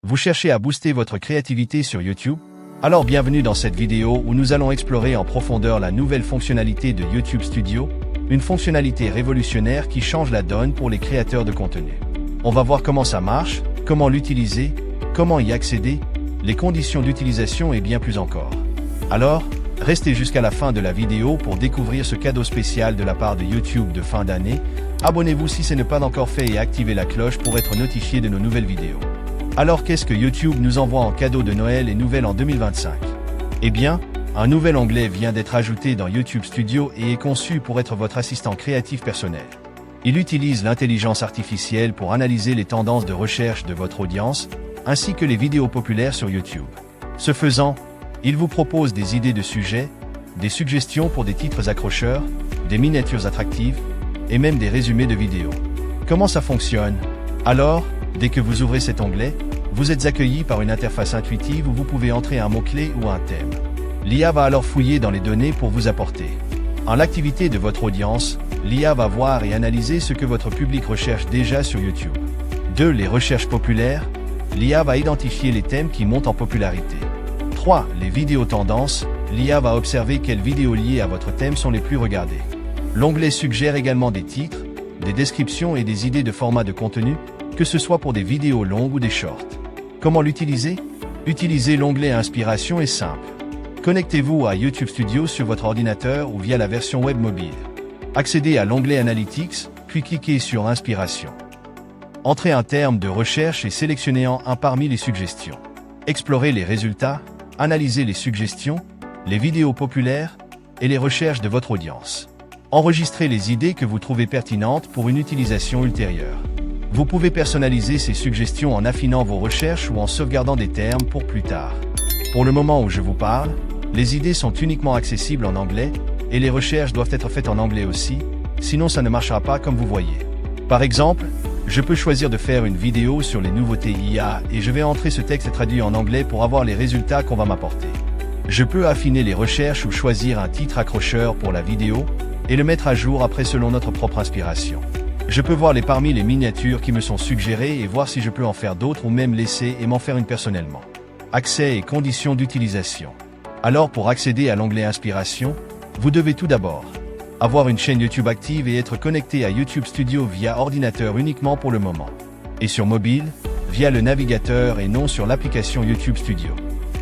Vous cherchez à booster votre créativité sur YouTube? Alors bienvenue dans cette vidéo où nous allons explorer en profondeur la nouvelle fonctionnalité de YouTube Studio, une fonctionnalité révolutionnaire qui change la donne pour les créateurs de contenu. On va voir comment ça marche, comment l'utiliser, comment y accéder, les conditions d'utilisation et bien plus encore. Alors, restez jusqu'à la fin de la vidéo pour découvrir ce cadeau spécial de la part de YouTube de fin d'année. Abonnez-vous si ce n'est pas encore fait et activez la cloche pour être notifié de nos nouvelles vidéos. Alors qu'est-ce que YouTube nous envoie en cadeau de Noël et Nouvelle en 2025? Eh bien, un nouvel onglet vient d'être ajouté dans YouTube Studio et est conçu pour être votre assistant créatif personnel. Il utilise l'intelligence artificielle pour analyser les tendances de recherche de votre audience, ainsi que les vidéos populaires sur YouTube. Ce faisant, il vous propose des idées de sujets, des suggestions pour des titres accrocheurs, des miniatures attractives, et même des résumés de vidéos. Comment ça fonctionne? Alors, dès que vous ouvrez cet onglet, vous êtes accueilli par une interface intuitive où vous pouvez entrer un mot-clé ou un thème. L'IA va alors fouiller dans les données pour vous apporter. En l'activité de votre audience, l'IA va voir et analyser ce que votre public recherche déjà sur YouTube. 2. Les recherches populaires. L'IA va identifier les thèmes qui montent en popularité. 3. Les vidéos tendances. L'IA va observer quelles vidéos liées à votre thème sont les plus regardées. L'onglet suggère également des titres, des descriptions et des idées de format de contenu, que ce soit pour des vidéos longues ou des shorts. Comment l'utiliser? Utilisez l'onglet Inspiration est simple. Connectez-vous à YouTube Studio sur votre ordinateur ou via la version web mobile. Accédez à l'onglet Analytics, puis cliquez sur Inspiration. Entrez un terme de recherche et sélectionnez un parmi les suggestions. Explorez les résultats, analysez les suggestions, les vidéos populaires et les recherches de votre audience. Enregistrez les idées que vous trouvez pertinentes pour une utilisation ultérieure. Vous pouvez personnaliser ces suggestions en affinant vos recherches ou en sauvegardant des termes pour plus tard. Pour le moment où je vous parle, les idées sont uniquement accessibles en anglais et les recherches doivent être faites en anglais aussi, sinon ça ne marchera pas comme vous voyez. Par exemple, je peux choisir de faire une vidéo sur les nouveautés IA et je vais entrer ce texte traduit en anglais pour avoir les résultats qu'on va m'apporter. Je peux affiner les recherches ou choisir un titre accrocheur pour la vidéo et le mettre à jour après selon notre propre inspiration. Je peux voir parmi les miniatures qui me sont suggérées et voir si je peux en faire d'autres ou même laisser et m'en faire une personnellement. Accès et conditions d'utilisation. Alors pour accéder à l'onglet Inspiration, vous devez tout d'abord avoir une chaîne YouTube active et être connecté à YouTube Studio via ordinateur uniquement pour le moment. Et sur mobile, via le navigateur et non sur l'application YouTube Studio.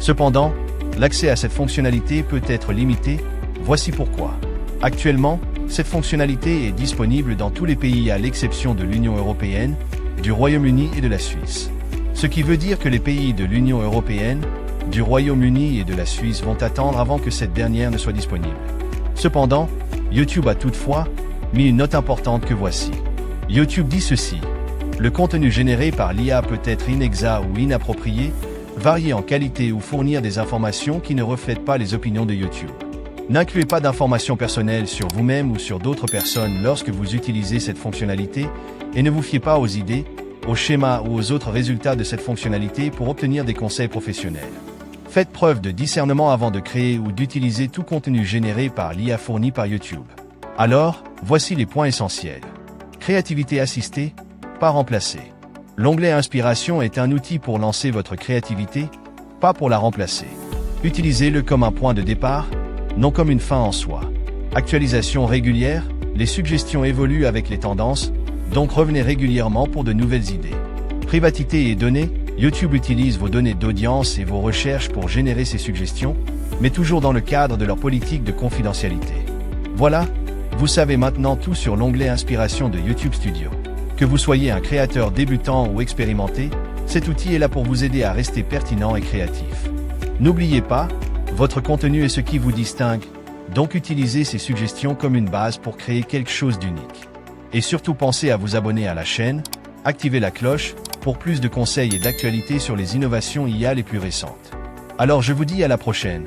Cependant, l'accès à cette fonctionnalité peut être limité, voici pourquoi. Actuellement, cette fonctionnalité est disponible dans tous les pays à l'exception de l'Union européenne, du Royaume-Uni et de la Suisse. Ce qui veut dire que les pays de l'Union européenne, du Royaume-Uni et de la Suisse vont attendre avant que cette dernière ne soit disponible. Cependant, YouTube a toutefois mis une note importante que voici. YouTube dit ceci. Le contenu généré par l'IA peut être inexact ou inapproprié, varier en qualité ou fournir des informations qui ne reflètent pas les opinions de YouTube. N'incluez pas d'informations personnelles sur vous-même ou sur d'autres personnes lorsque vous utilisez cette fonctionnalité et ne vous fiez pas aux idées, aux schémas ou aux autres résultats de cette fonctionnalité pour obtenir des conseils professionnels. Faites preuve de discernement avant de créer ou d'utiliser tout contenu généré par l'IA fourni par YouTube. Alors, voici les points essentiels. Créativité assistée, pas remplacée. L'onglet Inspiration est un outil pour lancer votre créativité, pas pour la remplacer. Utilisez-le comme un point de départ, non comme une fin en soi. Actualisation régulière, les suggestions évoluent avec les tendances, donc revenez régulièrement pour de nouvelles idées. Privativité et données, YouTube utilise vos données d'audience et vos recherches pour générer ces suggestions, mais toujours dans le cadre de leur politique de confidentialité. Voilà, vous savez maintenant tout sur l'onglet Inspiration de YouTube Studio. Que vous soyez un créateur débutant ou expérimenté, cet outil est là pour vous aider à rester pertinent et créatif. N'oubliez pas, votre contenu est ce qui vous distingue, donc utilisez ces suggestions comme une base pour créer quelque chose d'unique. Et surtout pensez à vous abonner à la chaîne, activez la cloche, pour plus de conseils et d'actualités sur les innovations IA les plus récentes. Alors je vous dis à la prochaine.